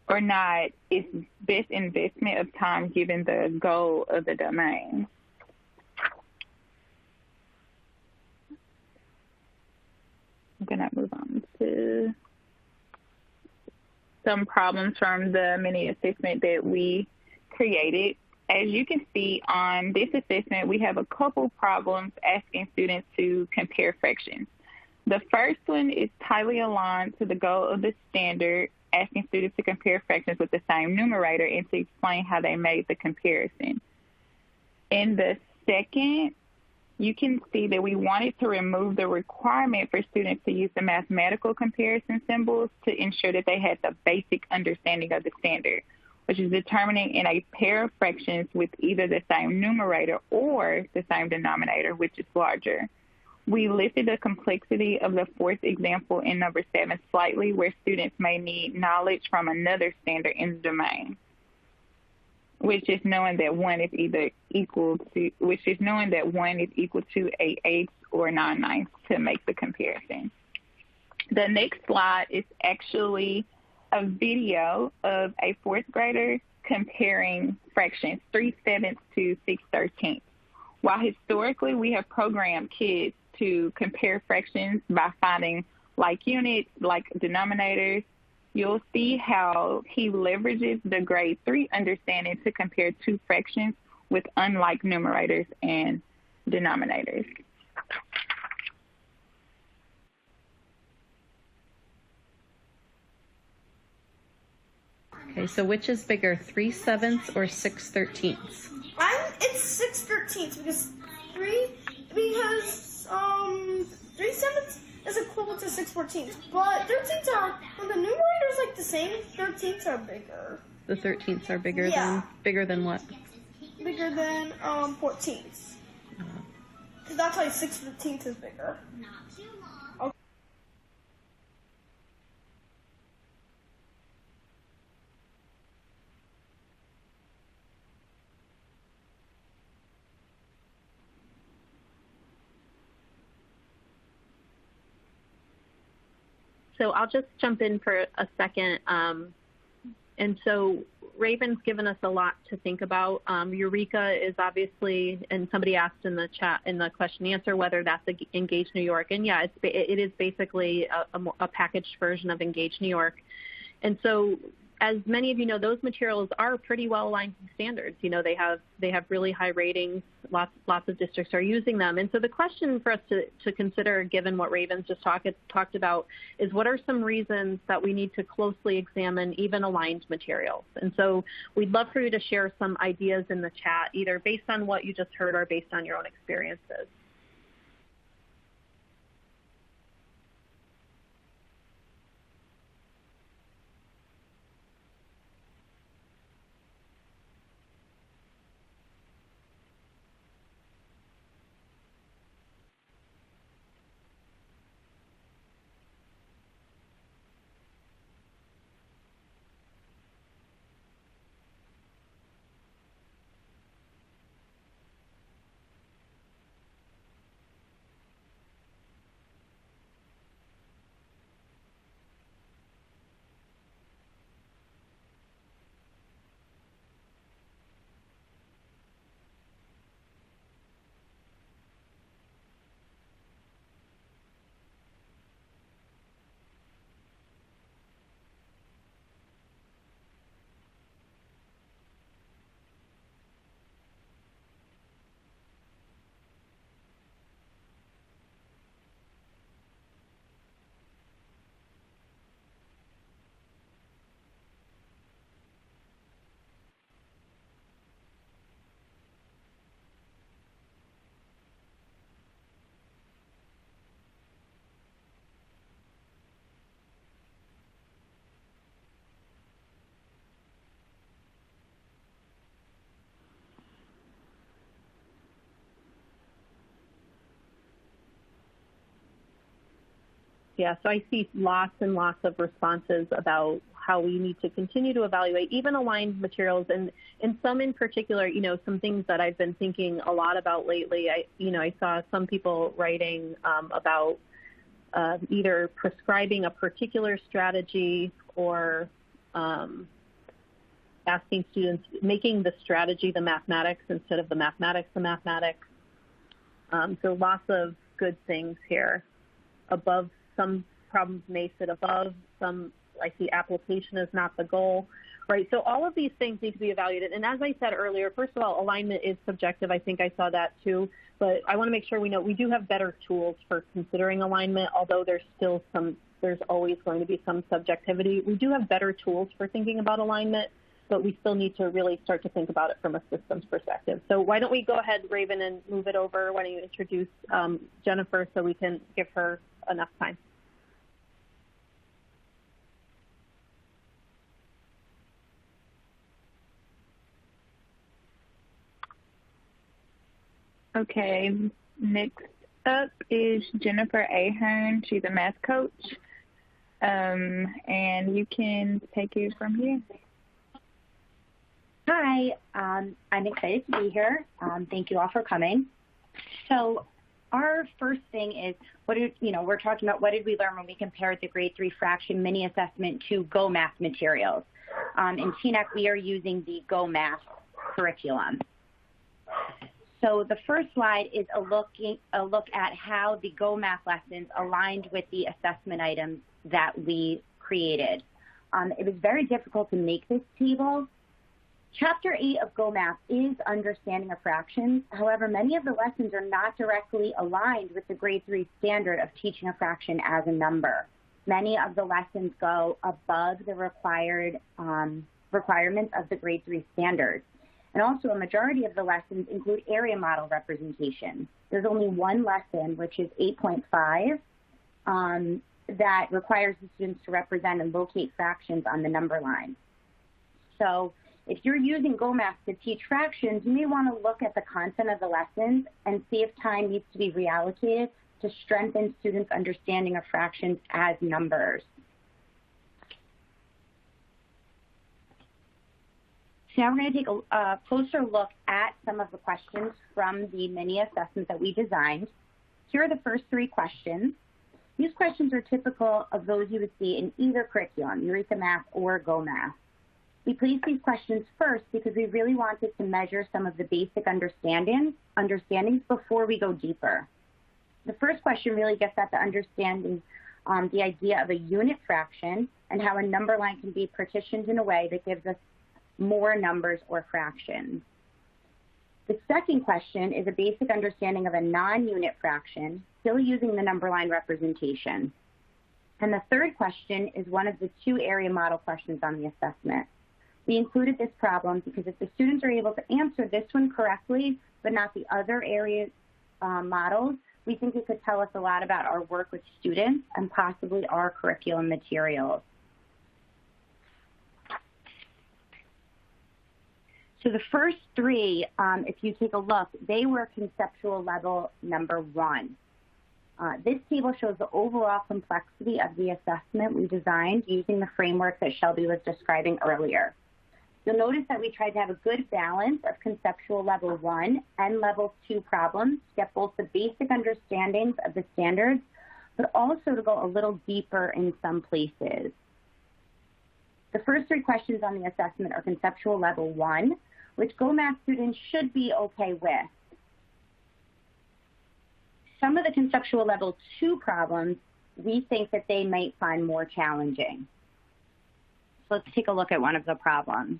or not it's best investment of time given the goal of the domain. I'm going to move on to some problems from the mini assessment that we created. As you can see on this assessment, we have a couple problems asking students to compare fractions. The first one is tightly aligned to the goal of the standard, asking students to compare fractions with the same numerator and to explain how they made the comparison. In the second, you can see that we wanted to remove the requirement for students to use the mathematical comparison symbols to ensure that they had the basic understanding of the standard, which is determining in a pair of fractions with either the same numerator or the same denominator, which is larger. We lifted the complexity of the fourth example in number 7 slightly, where students may need knowledge from another standard in the domain, which is knowing that one is equal to a eighth or 9/9 to make the comparison. The next slide is actually a video of a fourth grader comparing fractions 3/7 to 6/13. While historically we have programmed kids to compare fractions by finding like units, like denominators, you'll see how he leverages the grade 3 understanding to compare two fractions with unlike numerators and denominators. Okay, so which is bigger, 3/7 or 6/13? It's 6/13 because 3/7 is equivalent to 6/14, but 13s are, when the numerator is like the same, 13s are bigger. The 13s are bigger than what? Bigger than 14s. Because that's why 6/15 is bigger. Okay. So I'll just jump in for a second. And so Raven's given us a lot to think about. Eureka is obviously, and somebody asked in the chat, in the question and answer, whether that's Engage New York. And yeah, it is basically a packaged version of Engage New York. And so, as many of you know, those materials are pretty well aligned to standards. You know, they have really high ratings. Lots of districts are using them. And so the question for us to consider, given what Raven's just talked about, is what are some reasons that we need to closely examine even aligned materials? And so we'd love for you to share some ideas in the chat, either based on what you just heard or based on your own experiences. Yeah, so I see lots and lots of responses about how we need to continue to evaluate even aligned materials, and some in particular, some things that I've been thinking a lot about lately. I saw some people writing about either prescribing a particular strategy or asking students, making the strategy the mathematics instead of the mathematics the mathematics. So lots of good things here. Above, some problems may sit above, some I see application is not the goal, right? So all of these things need to be evaluated. And as I said earlier, first of all, alignment is subjective. I think I saw that too. But I want to make sure we know we do have better tools for considering alignment, although there's always going to be some subjectivity. We do have better tools for thinking about alignment, but we still need to really start to think about it from a systems perspective. So why don't we go ahead, Raven, and move it over? Why don't you introduce Jennifer so we can give her enough time? Okay, next up is Jennifer Ahern. She's a math coach, and you can take it from here. Hi, I'm excited to be here. Thank you all for coming. So our first thing is, we're talking about what did we learn when we compared the grade 3 fraction mini assessment to Go Math materials. In TNEC, we are using the Go Math curriculum. So the first slide is a look at how the Go Math lessons aligned with the assessment items that we created. It was very difficult to make this table. Chapter 8 of Go Math is understanding of fractions. However, many of the lessons are not directly aligned with the grade 3 standard of teaching a fraction as a number. Many of the lessons go above the requirements of the grade 3 standards. And also a majority of the lessons include area model representation. There's only one lesson, which is 8.5, that requires the students to represent and locate fractions on the number line. So if you're using Go Math to teach fractions, you may want to look at the content of the lessons and see if time needs to be reallocated to strengthen students' understanding of fractions as numbers. So now we're going to take a closer look at some of the questions from the mini assessments that we designed. Here are the first 3 questions. These questions are typical of those you would see in either curriculum, Eureka Math or Go Math. We placed these questions first because we really wanted to measure some of the basic understandings before we go deeper. The first question really gets at the understanding the idea of a unit fraction and how a number line can be partitioned in a way that gives us more numbers or fractions. The second question is a basic understanding of a non-unit fraction, still using the number line representation. And the third question is one of the 2 area model questions on the assessment. We included this problem because if the students are able to answer this one correctly, but not the other area models, we think it could tell us a lot about our work with students and possibly our curriculum materials. So the first 3, if you take a look, they were conceptual level number 1. This table shows the overall complexity of the assessment we designed using the framework that Shelby was describing earlier. You'll notice that we tried to have a good balance of conceptual level 1 and level 2 problems to get both the basic understandings of the standards, but also to go a little deeper in some places. The first 3 questions on the assessment are conceptual level 1, which Go Math students should be okay with. Some of the conceptual level 2 problems, we think that they might find more challenging. So let's take a look at one of the problems.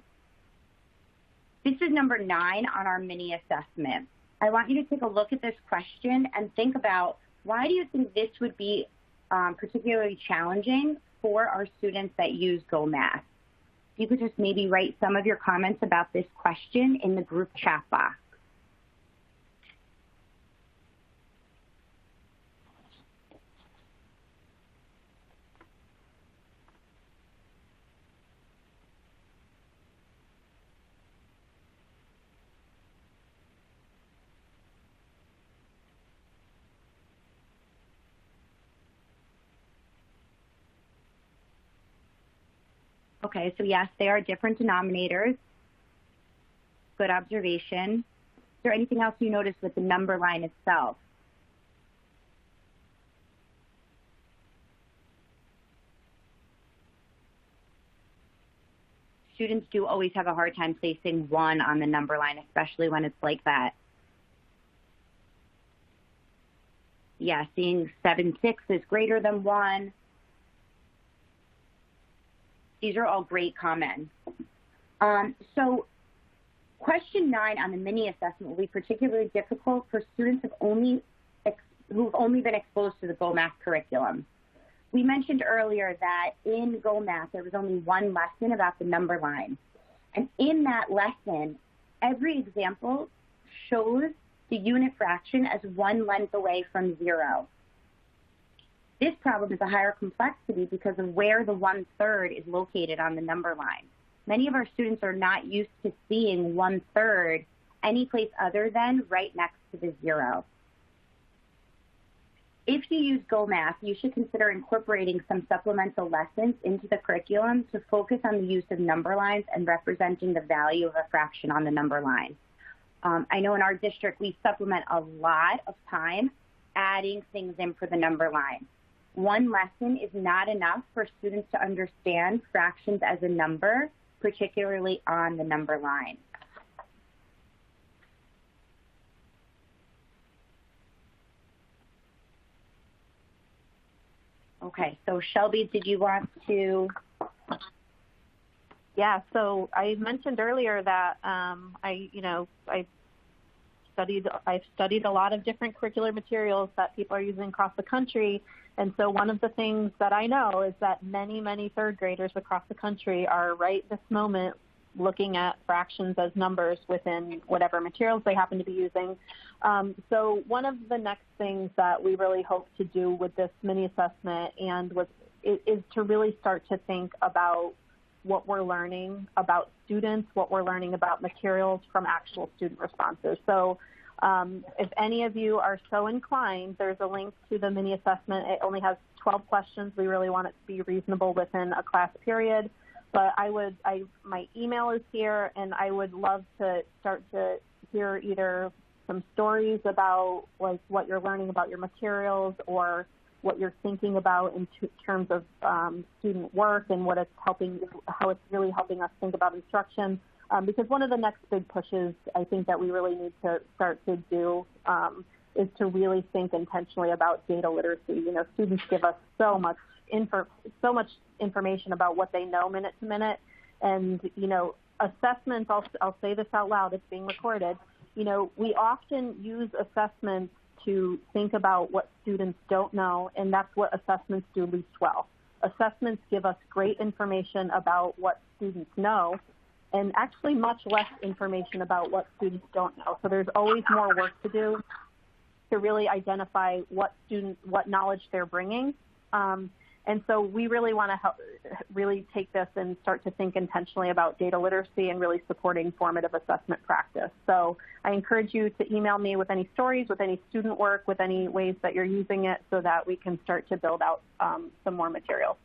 This is number 9 on our mini assessment. I want you to take a look at this question and think about, why do you think this would be particularly challenging for our students that use Go Math? If you could just maybe write some of your comments about this question in the group chat box. Okay, so yes, they are different denominators. Good observation. Is there anything else you noticed with the number line itself? Students do always have a hard time placing 1 on the number line, especially when it's like that. Yeah, seeing 7, 6 is greater than 1. These are all great comments. So question 9 on the mini assessment will be particularly difficult for students who've only been exposed to the Go Math curriculum. We mentioned earlier that in Go Math, there was only one lesson about the number line. And in that lesson, every example shows the unit fraction as 1 length away from 0. This problem is a higher complexity because of where the 1/3 is located on the number line. Many of our students are not used to seeing 1/3 any place other than right next to the 0. If you use Go Math, you should consider incorporating some supplemental lessons into the curriculum to focus on the use of number lines and representing the value of a fraction on the number line. I know in our district, we supplement a lot of time adding things in for the number line. One lesson is not enough for students to understand fractions as a number, particularly on the number line. Okay, so Shelby, did you want to? Yeah, so I mentioned earlier that I've studied a lot of different curricular materials that people are using across the country. And so one of the things that I know is that many third graders across the country are right this moment looking at fractions as numbers within whatever materials they happen to be using. So one of the next things that we really hope to do with this mini assessment is to really start to think about what we're learning about students, what we're learning about materials from actual student responses. So if any of you are so inclined, there's a link to the mini assessment. It only has 12 questions. We really want it to be reasonable within a class period. But my email is here, and I would love to start to hear either some stories about like what you're learning about your materials or what you're thinking about in terms of student work and what it's how it's really helping us think about instruction. Because one of the next big pushes I think that we really need to start to do is to really think intentionally about data literacy. You know, students give us so much information about what they know minute to minute, and assessments. I'll say this out loud. It's being recorded. We often use assessments to think about what students don't know, and that's what assessments do least well. Assessments give us great information about what students know, and actually much less information about what students don't know. So there's always more work to do to really identify what knowledge they're bringing. And so we really want to really take this and start to think intentionally about data literacy and really supporting formative assessment practice. So I encourage you to email me with any stories, with any student work, with any ways that you're using it so that we can start to build out some more material.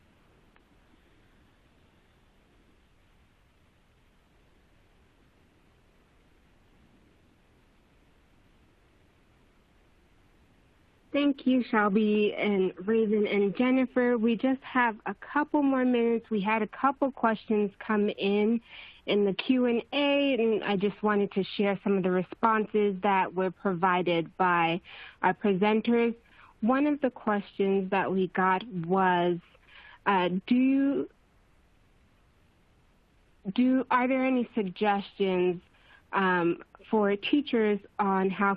Thank you, Shelby and Raven and Jennifer. We just have a couple more minutes. We had a couple questions come in the Q&A, and I just wanted to share some of the responses that were provided by our presenters. One of the questions that we got was, are there any suggestions for teachers on how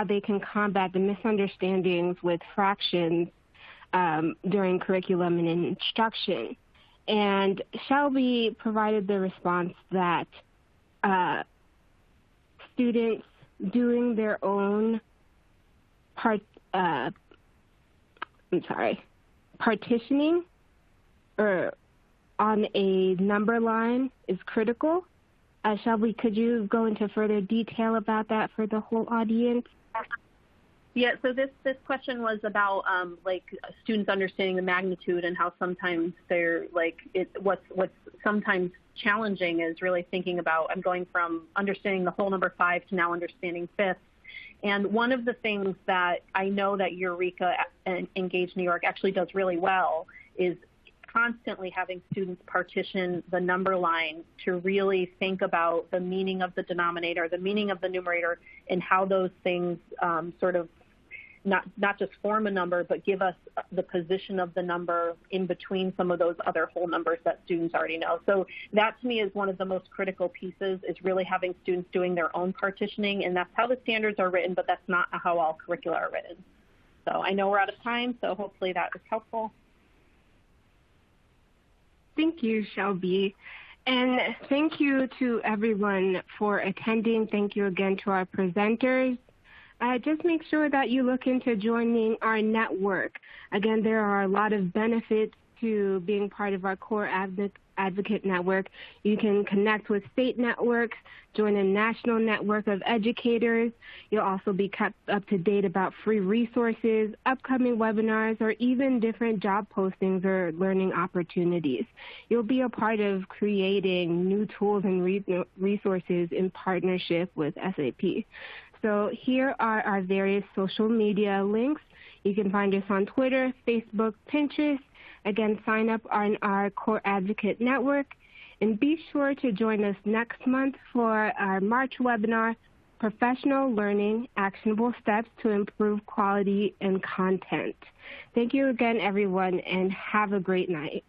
they can combat the misunderstandings with fractions during curriculum and in instruction? And Shelby provided the response that students doing their own partitioning or on a number line is critical. Shelby, could you go into further detail about that for the whole audience? Yeah, so this question was about like students understanding the magnitude and how sometimes they're like what's sometimes challenging is really thinking about I'm going from understanding the whole number 5 to now understanding fifths. And one of the things that I know that Eureka and Engage New York actually does really well is constantly having students partition the number line to really think about the meaning of the denominator, the meaning of the numerator, and how those things sort of not just form a number, but give us the position of the number in between some of those other whole numbers that students already know. So that to me is one of the most critical pieces, is really having students doing their own partitioning, and that's how the standards are written, but that's not how all curricula are written. So I know we're out of time, so hopefully that was helpful. Thank you, Shelby. And thank you to everyone for attending. Thank you again to our presenters. Just make sure that you look into joining our network. Again, there are a lot of benefits to being part of our core advocate network. You can connect with state networks, join a national network of educators. You'll also be kept up to date about free resources, upcoming webinars, or even different job postings or learning opportunities. You'll be a part of creating new tools and resources in partnership with SAP. So here are our various social media links. You can find us on Twitter, Facebook, Pinterest. Again, sign up on our Core Advocate Network. And be sure to join us next month for our March webinar, Professional Learning, Actionable Steps to Improve Quality and Content. Thank you again, everyone, and have a great night.